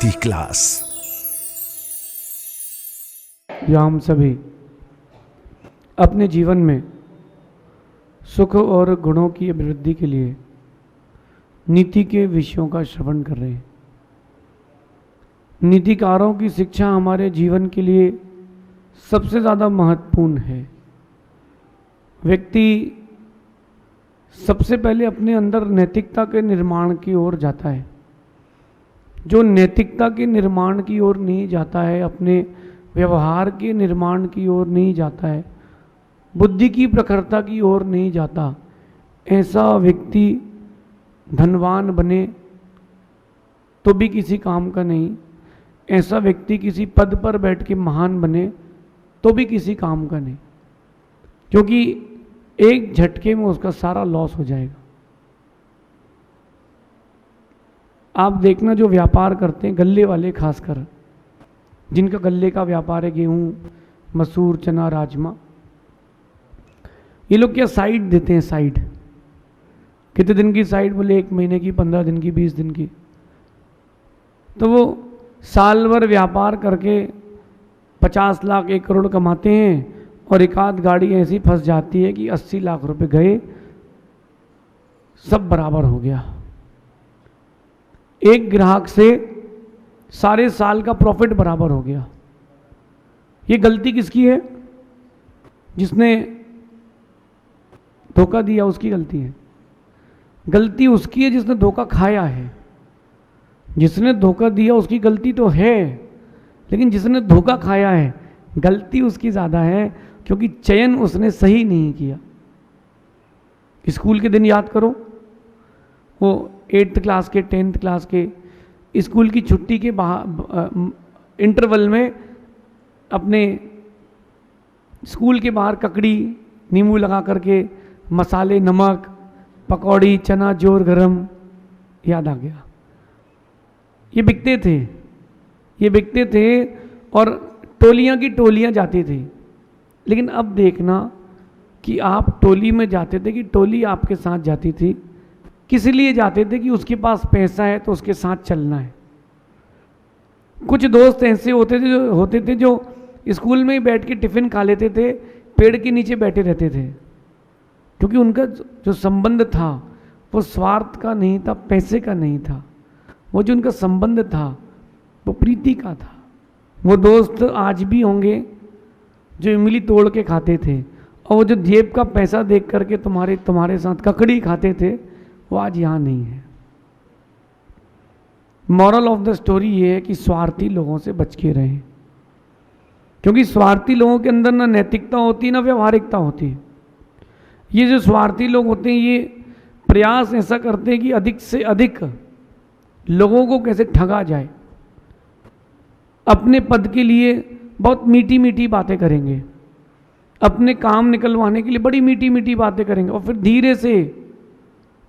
IIT class. या हम सभी अपने जीवन में सुख और गुणों की अभिवृद्धि के लिए नीति के विषयों का श्रवण कर रहे हैं। नीतिकारों की शिक्षा हमारे जीवन के लिए सबसे ज़्यादा महत्वपूर्ण है। व्यक्ति सबसे पहले अपने अंदर नैतिकता के निर्माण की ओर जाता है। जो नैतिकता के निर्माण की ओर नहीं जाता है, अपने व्यवहार के निर्माण की ओर नहीं जाता है, बुद्धि की प्रखरता की ओर नहीं जाता, ऐसा व्यक्ति धनवान बने तो भी किसी काम का नहीं, ऐसा व्यक्ति किसी पद पर बैठ के महान बने तो भी किसी काम का नहीं, क्योंकि एक झटके में उसका सारा लॉस हो जाएगा। आप देखना, जो व्यापार करते हैं गल्ले वाले, खासकर जिनका गल्ले का व्यापार है, गेहूं, मसूर, चना, राजमा, ये लोग क्या साइड देते हैं। साइड कितने दिन की साइड? बोले 1 महीने की, 15 दिन की, 20 दिन की। तो वो साल भर व्यापार करके 50 लाख 1 करोड़ कमाते हैं और एक आध गाड़ी ऐसी फंस जाती है कि 80 लाख रुपए गए, सब बराबर हो गया। एक ग्राहक से सारे साल का प्रॉफिट बराबर हो गया। ये गलती किसकी है? जिसने धोखा दिया उसकी गलती है। गलती उसकी है जिसने धोखा खाया है। जिसने धोखा दिया उसकी गलती तो है, लेकिन जिसने धोखा खाया है गलती उसकी ज़्यादा है, क्योंकि चयन उसने सही नहीं किया। स्कूल के दिन याद करो, वो 8th क्लास के, 10th क्लास के, स्कूल की छुट्टी के इंटरवल में अपने स्कूल के बाहर ककड़ी, नींबू लगा करके, मसाले, नमक, पकौड़ी, चना जोर गरम, याद आ गया। ये बिकते थे और टोलियां की टोलियां जाती थी। लेकिन अब देखना कि आप टोली में जाते थे कि टोली आपके साथ जाती थी, किस लिए जाते थे? कि उसके पास पैसा है तो उसके साथ चलना है। कुछ दोस्त ऐसे होते थे जो स्कूल में ही बैठ के टिफिन खा लेते थे, पेड़ के नीचे बैठे रहते थे, क्योंकि उनका जो संबंध था वो स्वार्थ का नहीं था, पैसे का नहीं था। वो जो उनका संबंध था वो प्रीति का था। वो दोस्त आज भी होंगे जो इमली तोड़ के खाते थे, और वो जो जेब का पैसा देख करके तुम्हारे साथ ककड़ी खाते थे, वो आज यहाँ नहीं है। मॉरल ऑफ द स्टोरी ये है कि स्वार्थी लोगों से बच के रहें, क्योंकि स्वार्थी लोगों के अंदर ना नैतिकता होती ना व्यवहारिकता होती है। ये जो स्वार्थी लोग होते हैं ये प्रयास ऐसा करते हैं कि अधिक से अधिक लोगों को कैसे ठगा जाए। अपने पद के लिए बहुत मीठी मीठी बातें करेंगे, अपने काम निकलवाने के लिए बड़ी मीठी मीठी बातें करेंगे, और फिर धीरे से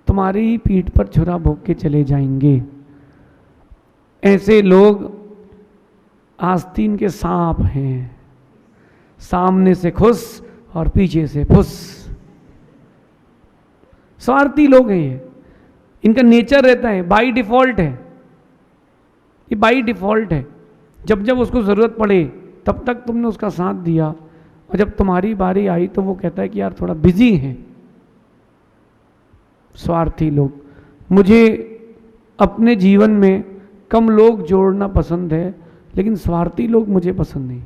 तुम्हारी ही पीठ पर छुरा भोग के चले जाएंगे। ऐसे लोग आस्तीन के सांप हैं, सामने से खुश और पीछे से फुस। स्वार्थी लोग हैं ये, इनका नेचर रहता है, बाई डिफॉल्ट है ये, बाई डिफॉल्ट है। जब जब उसको ज़रूरत पड़े तब तक तुमने उसका साथ दिया, और जब तुम्हारी बारी आई तो वो कहता है कि यार थोड़ा बिजी है। स्वार्थी लोग। मुझे अपने जीवन में कम लोग जोड़ना पसंद है, लेकिन स्वार्थी लोग मुझे पसंद नहीं,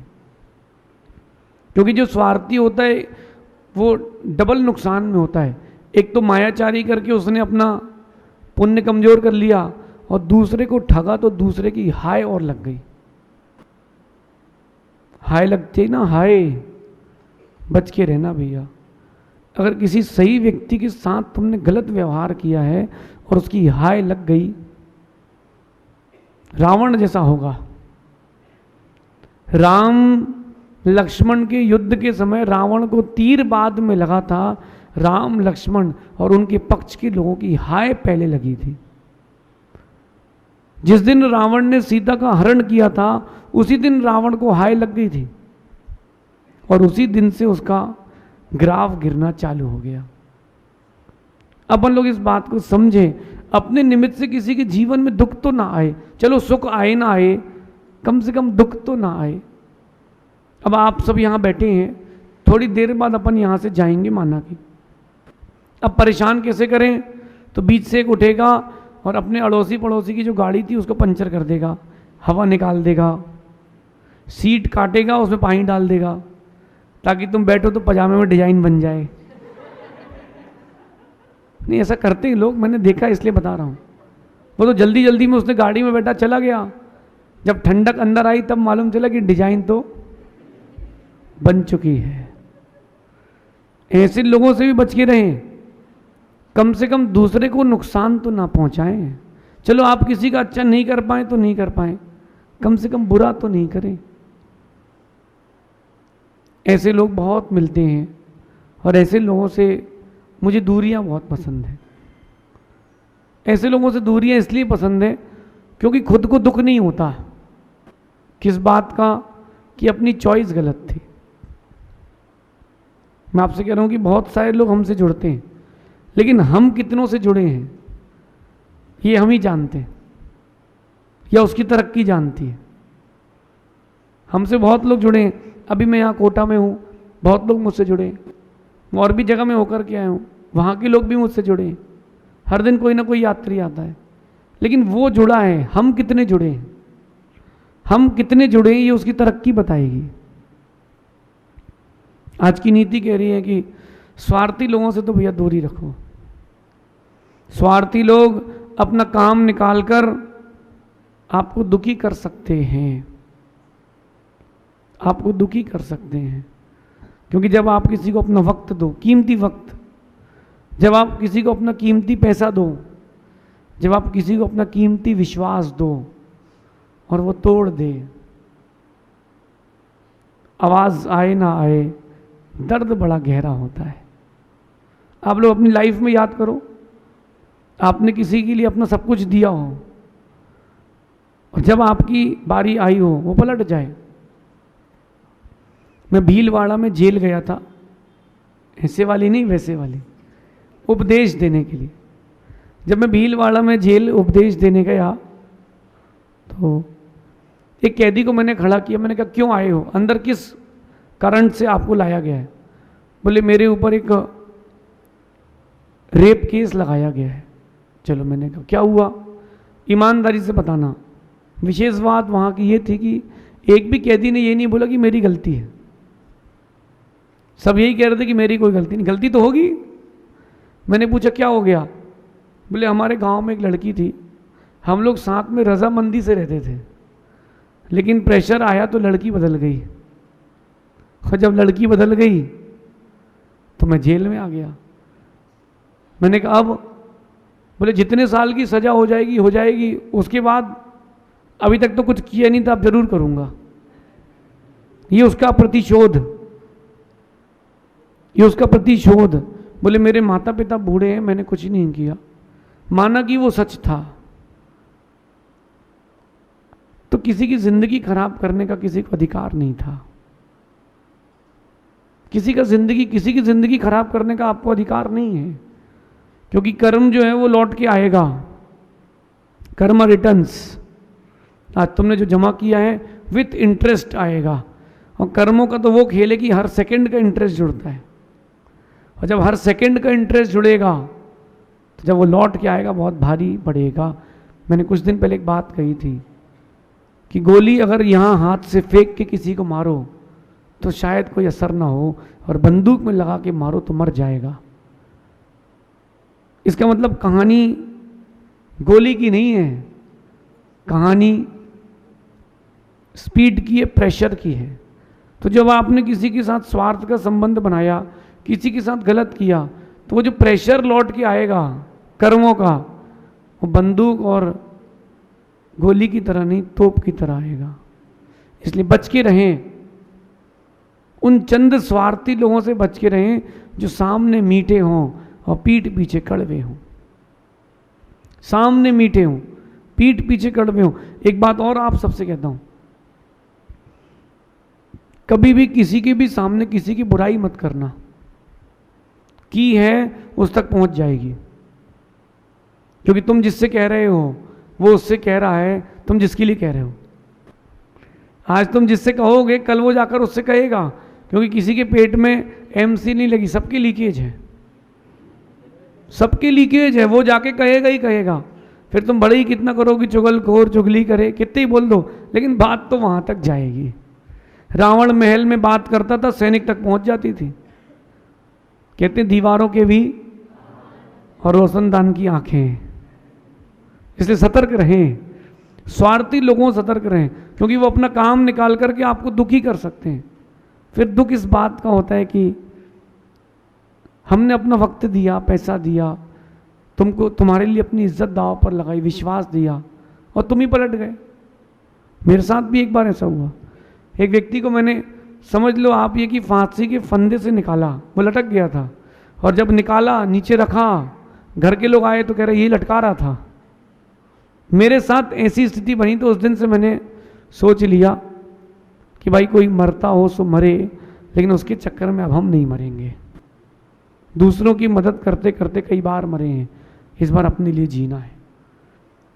क्योंकि जो स्वार्थी होता है वो डबल नुकसान में होता है। एक तो मायाचारी करके उसने अपना पुण्य कमजोर कर लिया, और दूसरे को ठगा तो दूसरे की हाय और लग गई। हाय लगती ना, हाय, बच के रहना भैया। अगर किसी सही व्यक्ति के साथ तुमने गलत व्यवहार किया है और उसकी हाय लग गई, रावण जैसा होगा। राम लक्ष्मण के युद्ध के समय रावण को तीर बाद में लगा था, राम लक्ष्मण और उनके पक्ष के लोगों की हाय पहले लगी थी। जिस दिन रावण ने सीता का हरण किया था उसी दिन रावण को हाय लग गई थी, और उसी दिन से उसका ग्राफ गिरना चालू हो गया। अपन लोग इस बात को समझें, अपने निमित्त से किसी के जीवन में दुख तो ना आए, चलो सुख आए ना आए, कम से कम दुख तो ना आए। अब आप सब यहाँ बैठे हैं, थोड़ी देर बाद अपन यहाँ से जाएंगे माना कि, अब परेशान कैसे करें, तो बीच से एक उठेगा और अपने अड़ोसी पड़ोसी की जो गाड़ी थी उसको पंचर कर देगा, हवा निकाल देगा, सीट काटेगा, उसमें पानी डाल देगा ताकि तुम बैठो तो पजामे में डिजाइन बन जाए। नहीं, ऐसा करते हैं लोग, मैंने देखा इसलिए बता रहा हूँ। वो तो जल्दी जल्दी में उसने गाड़ी में बैठा चला गया, जब ठंडक अंदर आई तब मालूम चला कि डिजाइन तो बन चुकी है। ऐसे लोगों से भी बच के रहें, कम से कम दूसरे को नुकसान तो ना पहुंचाएं। चलो आप किसी का अच्छा नहीं कर पाए तो नहीं कर पाए, कम से कम बुरा तो नहीं करें। ऐसे लोग बहुत मिलते हैं और ऐसे लोगों से मुझे दूरियां बहुत पसंद है। ऐसे लोगों से दूरियां इसलिए पसंद है क्योंकि खुद को दुख नहीं होता। किस बात का? कि अपनी चॉइस गलत थी। मैं आपसे कह रहा हूं कि बहुत सारे लोग हमसे जुड़ते हैं, लेकिन हम कितनों से जुड़े हैं ये हम ही जानते हैं, या उसकी तरक्की जानती है। हमसे बहुत लोग जुड़े हैं। अभी मैं यहाँ कोटा में हूँ, बहुत लोग मुझसे जुड़े हैं। मैं और भी जगह में होकर के आया हूँ, वहाँ के लोग भी मुझसे जुड़े हैं। हर दिन कोई ना कोई यात्री आता है, लेकिन वो जुड़ा है, हम कितने जुड़े हैं, हम कितने जुड़े हैं ये उसकी तरक्की बताएगी। आज की नीति कह रही है कि स्वार्थी लोगों से तो भैया दूरी रखो। स्वार्थी लोग अपना काम निकालकर आपको दुखी कर सकते हैं, आपको दुखी कर सकते हैं। क्योंकि जब आप किसी को अपना वक्त दो, कीमती वक्त, जब आप किसी को अपना कीमती पैसा दो, जब आप किसी को अपना कीमती विश्वास दो और वो तोड़ दे, आवाज़ आए ना आए, दर्द बड़ा गहरा होता है। आप लोग अपनी लाइफ में याद करो, आपने किसी के लिए अपना सब कुछ दिया हो और जब आपकी बारी आई हो वो पलट जाए। मैं भीलवाड़ा में जेल गया था, ऐसे वाली नहीं वैसे वाली, उपदेश देने के लिए। जब मैं भीलवाड़ा में जेल उपदेश देने गया तो एक कैदी को मैंने खड़ा किया। मैंने कहा क्यों आए हो, अंदर किस करंट से आपको लाया गया है? बोले मेरे ऊपर एक रेप केस लगाया गया है। चलो, मैंने कहा क्या हुआ, ईमानदारी से बताना। विशेष बात वहाँ की ये थी कि एक भी कैदी ने ये नहीं बोला कि मेरी गलती है। सब यही कह रहे थे कि मेरी कोई गलती नहीं, गलती तो होगी। मैंने पूछा क्या हो गया? बोले हमारे गांव में एक लड़की थी, हम लोग साथ में रजामंदी से रहते थे, लेकिन प्रेशर आया तो लड़की बदल गई। और जब लड़की बदल गई तो मैं जेल में आ गया। मैंने कहा अब? बोले जितने साल की सज़ा हो जाएगी हो जाएगी, उसके बाद अभी तक तो कुछ किया नहीं था, अब जरूर करूँगा। ये उसका प्रतिशोध, ये उसका प्रतिशोध। बोले मेरे माता पिता बूढ़े हैं, मैंने कुछ नहीं किया। माना कि वो सच था। तो किसी की जिंदगी खराब करने का किसी को अधिकार नहीं था। किसी की जिंदगी खराब करने का आपको अधिकार नहीं है, क्योंकि कर्म जो है वो लौट के आएगा। कर्म रिटर्न्स, आज तुमने जो जमा किया है विथ इंटरेस्ट आएगा। और कर्मों का तो वो खेल है कि हर सेकंड का इंटरेस्ट जुड़ता है, और जब हर सेकंड का इंटरेस्ट जुड़ेगा तो जब वो लौट के आएगा बहुत भारी पड़ेगा। मैंने कुछ दिन पहले एक बात कही थी कि गोली अगर यहाँ हाथ से फेंक के किसी को मारो तो शायद कोई असर ना हो, और बंदूक में लगा के मारो तो मर जाएगा। इसका मतलब कहानी गोली की नहीं है, कहानी स्पीड की है, प्रेशर की है। तो जब आपने किसी के साथ स्वार्थ का संबंध बनाया, किसी के साथ गलत किया, तो वो जो प्रेशर लौट के आएगा कर्मों का, वो बंदूक और गोली की तरह नहीं, तोप की तरह आएगा। इसलिए बच के रहें, उन चंद स्वार्थी लोगों से बच के रहें जो सामने मीठे हों और पीठ पीछे कड़वे हों। सामने मीठे हों, पीठ पीछे कड़वे हों। एक बात और आप सबसे कहता हूं, कभी भी किसी के भी सामने किसी की बुराई मत करना। की है उस तक पहुंच जाएगी। क्योंकि तुम जिससे कह रहे हो वो उससे कह रहा है तुम जिसके लिए कह रहे हो। आज तुम जिससे कहोगे कल वो जाकर उससे कहेगा, क्योंकि किसी के पेट में एमसी नहीं लगी, सबकी लीकेज है, सबकी लीकेज है, वो जाके कहेगा ही कहेगा। फिर तुम बड़े ही कितना करोगे, चुगलखोर चुगली करे, कितने ही बोल दो, लेकिन बात तो वहां तक जाएगी। रावण महल में बात करता था, सैनिक तक पहुंच जाती थी। कहते दीवारों के भी और रोशनदान की आंखें। इसलिए सतर्क रहें, स्वार्थी लोगों से सतर्क रहें, क्योंकि वो अपना काम निकाल करके आपको दुखी कर सकते हैं। फिर दुख इस बात का होता है कि हमने अपना वक्त दिया, पैसा दिया, तुमको तुम्हारे लिए अपनी इज्जत दांव पर लगाई, विश्वास दिया, और तुम ही पलट गए। मेरे साथ भी एक बार ऐसा हुआ। एक व्यक्ति को मैंने, समझ लो आप ये कि फांसी के फंदे से निकाला, वो लटक गया था, और जब निकाला नीचे रखा, घर के लोग आए तो कह रहे ये लटका रहा था। मेरे साथ ऐसी स्थिति बनी तो उस दिन से मैंने सोच लिया कि भाई कोई मरता हो सो मरे, लेकिन उसके चक्कर में अब हम नहीं मरेंगे। दूसरों की मदद करते करते कई बार मरे हैं, इस बार अपने लिए जीना है।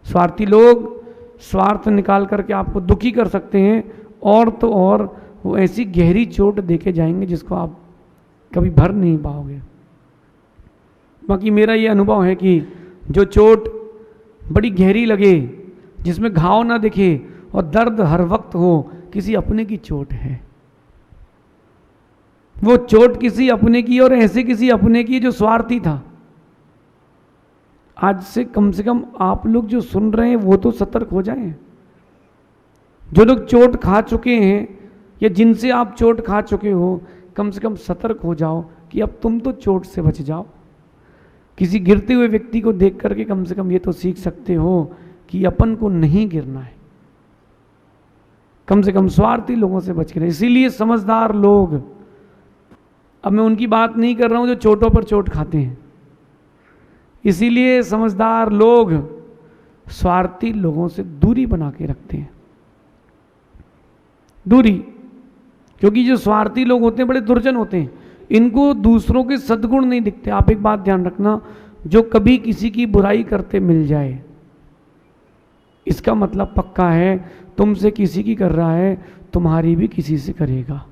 स्वार्थी लोग स्वार्थ निकाल करके आपको दुखी कर सकते हैं, और तो और वो ऐसी गहरी चोट देके जाएंगे जिसको आप कभी भर नहीं पाओगे। बाकी मेरा ये अनुभव है कि जो चोट बड़ी गहरी लगे, जिसमें घाव ना दिखे और दर्द हर वक्त हो, किसी अपने की चोट है। वो चोट किसी अपने की, और ऐसे किसी अपने की जो स्वार्थी था। आज से कम आप लोग जो सुन रहे हैं वो तो सतर्क हो जाएं। जो लोग चोट खा चुके हैं या जिनसे आप चोट खा चुके हो, कम से कम सतर्क हो जाओ कि अब तुम तो चोट से बच जाओ। किसी गिरते हुए व्यक्ति को देख करके कम से कम ये तो सीख सकते हो कि अपन को नहीं गिरना है। कम से कम स्वार्थी लोगों से बच के रहे। इसीलिए समझदार लोग, अब मैं उनकी बात नहीं कर रहा हूं जो चोटों पर चोट खाते हैं, इसीलिए समझदार लोग स्वार्थी लोगों से दूरी बना के रखते हैं। दूरी, क्योंकि जो स्वार्थी लोग होते हैं बड़े दुर्जन होते हैं, इनको दूसरों के सद्गुण नहीं दिखते। आप एक बात ध्यान रखना, जो कभी किसी की बुराई करते मिल जाए, इसका मतलब पक्का है तुमसे किसी की कर रहा है, तुम्हारी भी किसी से करेगा।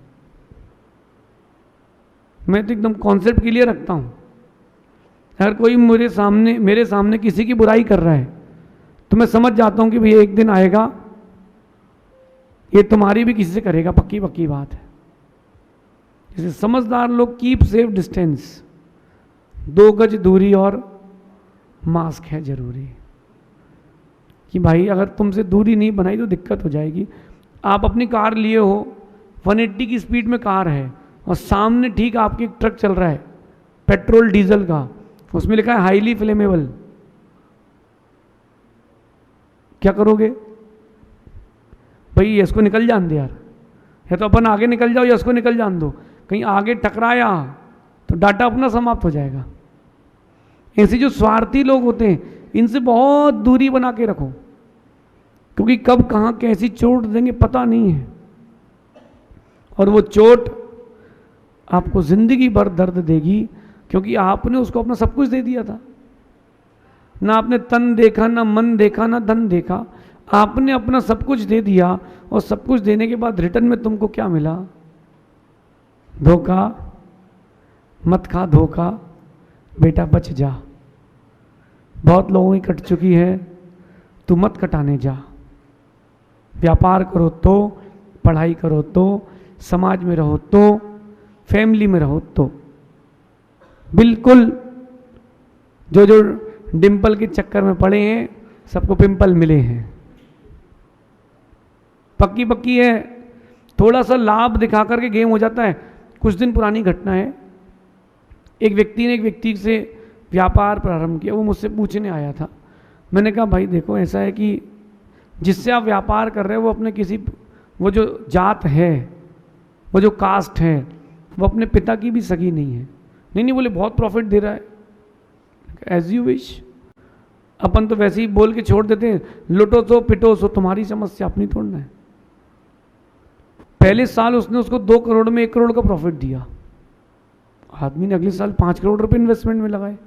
मैं तो एकदम कॉन्सेप्ट क्लियर रखता हूं। अगर कोई मेरे सामने किसी की बुराई कर रहा है तो मैं समझ जाता हूं कि भैया एक दिन आएगा ये तुम्हारी भी किसी से करेगा, पक्की पक्की बात है। जैसे समझदार लोग कीप सेफ डिस्टेंस, 2 गज दूरी और मास्क है जरूरी, कि भाई अगर तुमसे दूरी नहीं बनाई तो दिक्कत हो जाएगी। आप अपनी कार लिए हो, 180 की स्पीड में कार है, और सामने ठीक आपके एक ट्रक चल रहा है पेट्रोल डीजल का, उसमें लिखा है हाईली फ्लेमेबल, क्या करोगे? भाई इसको निकल जान दे यार, या तो अपन आगे निकल जाओ या इसको निकल जान दो। कहीं आगे टकराया तो डाटा अपना समाप्त हो जाएगा। ऐसे जो स्वार्थी लोग होते हैं इनसे बहुत दूरी बना के रखो, क्योंकि कब कहां कैसी चोट देंगे पता नहीं है, और वो चोट आपको जिंदगी भर दर्द देगी, क्योंकि आपने उसको अपना सब कुछ दे दिया था। ना आपने तन देखा, ना मन देखा, ना धन देखा, आपने अपना सब कुछ दे दिया, और सब कुछ देने के बाद रिटर्न में तुमको क्या मिला? धोखा। मत खा धोखा, बेटा बच जा। बहुत लोगों की कट चुकी है, तू मत कटाने जा। व्यापार करो तो, पढ़ाई करो तो, समाज में रहो तो, फैमिली में रहो तो, बिल्कुल जो जो डिंपल के चक्कर में पड़े हैं सबको पिंपल मिले हैं। पक्की पक्की है। थोड़ा सा लाभ दिखा करके गेम हो जाता है। कुछ दिन पुरानी घटना है, एक व्यक्ति ने एक व्यक्ति से व्यापार प्रारंभ किया। वो मुझसे पूछने आया था। मैंने कहा भाई देखो ऐसा है कि जिससे आप व्यापार कर रहे हो वो अपने किसी, वो जो जात है, वो जो कास्ट है, वो अपने पिता की भी सगी नहीं है। नहीं बोले बहुत प्रॉफिट दे रहा है। As you wish. अपन तो वैसे ही बोल के छोड़ देते हैं, लुटो सो पिटो सो, तुम्हारी समस्या अपनी तोड़ना है। पहले साल उसने उसको 2 करोड़ में 1 करोड़ का प्रॉफिट दिया। आदमी ने अगले साल 5 करोड़ रुपए इन्वेस्टमेंट में लगाए।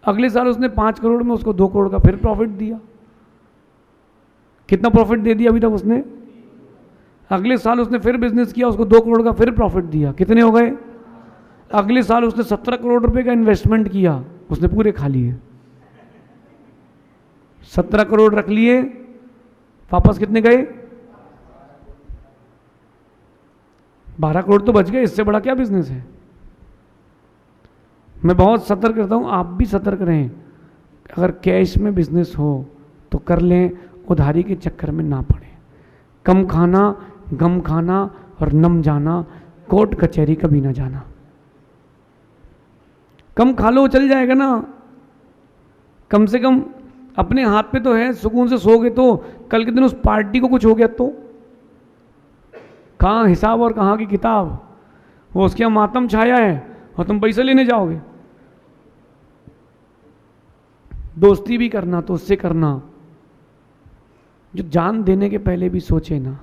अगले साल उसने 5 करोड़ में उसको 2 करोड़ का फिर प्रॉफिट दिया। कितना प्रॉफिट दे दिया अभी तक उसने? अगले साल उसने फिर बिजनेस किया, उसको 2 करोड़ का फिर प्रॉफिट दिया। कितने हो गए? अगले साल उसने 17 करोड़ रुपए का इन्वेस्टमेंट किया, उसने पूरे खा लिए। 17 करोड़ रख लिए, वापस कितने गए? 12 करोड़ तो बच गए। इससे बड़ा क्या बिजनेस है? मैं बहुत सतर्क करता हूं, आप भी सतर्क रहें। अगर कैश में बिजनेस हो तो कर लें, उधारी के चक्कर में ना पड़े। कम खाना, गम खाना और नम जाना, कोर्ट कचहरी कभी ना जाना। कम खा लो, चल जाएगा ना। कम से कम अपने हाथ पे तो है, सुकून से सोगे तो कल के दिन उस पार्टी को कुछ हो गया तो कहाँ हिसाब और कहाँ की किताब? वो उसके यहाँ मातम छाया है और तुम पैसे लेने जाओगे। दोस्ती भी करना तो उससे करना जो जान देने के पहले भी सोचे ना।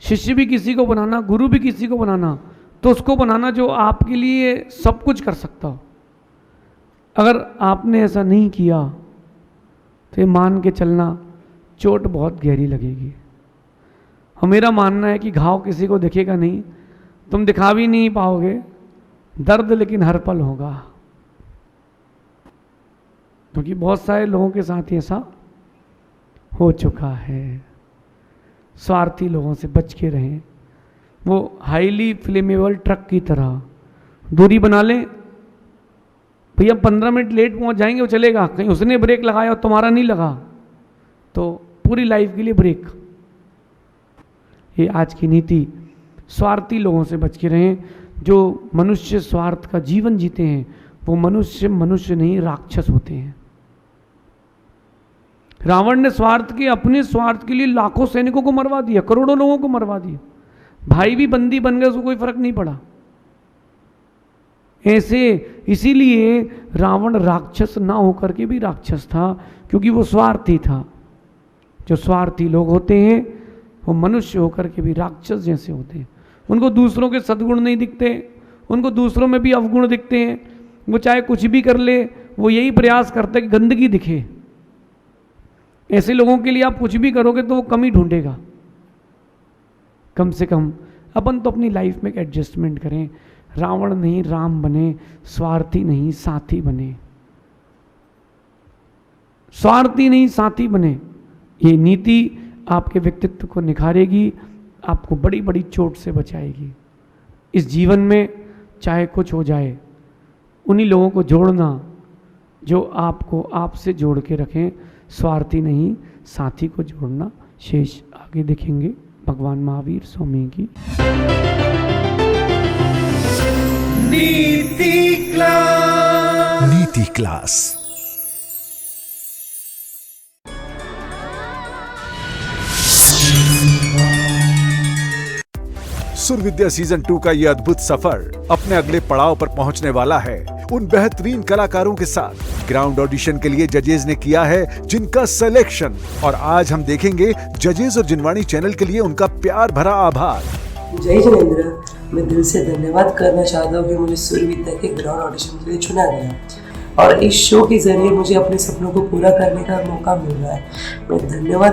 शिष्य भी किसी को बनाना, गुरु भी किसी को बनाना, तो उसको बनाना जो आपके लिए सब कुछ कर सकता हो। अगर आपने ऐसा नहीं किया तो ये मान के चलना चोट बहुत गहरी लगेगी। और मेरा मानना है कि घाव किसी को दिखेगा नहीं, तुम दिखा भी नहीं पाओगे दर्द, लेकिन हर पल होगा। क्योंकि बहुत सारे लोगों के साथ ऐसा हो चुका है। स्वार्थी लोगों से बच के रहें। वो हाईली फ्लेमेबल ट्रक की तरह दूरी बना लें। भैया 15 मिनट लेट पहुंच जाएंगे, वो चलेगा। कहीं उसने ब्रेक लगाया और तुम्हारा नहीं लगा तो पूरी लाइफ के लिए ब्रेक। ये आज की नीति। स्वार्थी लोगों से बच के रहें। जो मनुष्य स्वार्थ का जीवन जीते हैं वो मनुष्य नहीं, राक्षस होते हैं। रावण ने अपने स्वार्थ के लिए लाखों सैनिकों को मरवा दिया, करोड़ों लोगों को मरवा दिया। भाई भी बंदी बन गए, उसको कोई फर्क नहीं पड़ा। ऐसे इसीलिए रावण राक्षस ना होकर के भी राक्षस था, क्योंकि वो स्वार्थी था। जो स्वार्थी लोग होते हैं वो मनुष्य होकर के भी राक्षस जैसे होते हैं। उनको दूसरों के सद्गुण नहीं दिखते, उनको दूसरों में भी अवगुण दिखते हैं। वो चाहे कुछ भी कर ले, वो यही प्रयास करता है कि गंदगी दिखे। ऐसे लोगों के लिए आप कुछ भी करोगे तो वो कमी ढूंढेगा। कम से कम अपन तो अपनी लाइफ में एक एडजस्टमेंट करें। रावण नहीं राम बने, स्वार्थी नहीं साथी बने। स्वार्थी नहीं साथी बने। ये नीति आपके व्यक्तित्व को निखारेगी, आपको बड़ी बड़ी चोट से बचाएगी। इस जीवन में चाहे कुछ हो जाए, उन्हीं लोगों को जोड़ना जो आपको आपसे जोड़ के रखें। स्वार्थी नहीं साथी को जोड़ना। शेष आगे देखेंगे। भगवान महावीर स्वामी की नीति क्लास। सुर विद्या सीजन 2 का ये अद्भुत सफर अपने अगले पड़ाव पर पहुंचने वाला है। उन बेहतरीन कलाकारों के साथ ग्राउंड ऑडिशन के लिए जजेस ने किया है जिनका सिलेक्शन, और आज हम देखेंगे जजेस और जिनवाणी चैनल के लिए उनका प्यार भरा आभार। जय जिनेंद्र, मैं दिल से धन्यवाद करना चाहता हूँ कि मुझे सुर विद्या के ग्राउंड ऑडिशन के लिए चुना गया और इस शो के जरिए मुझे अपने सपनों को पूरा करने का मौका मिल रहा है। मैं धन्यवाद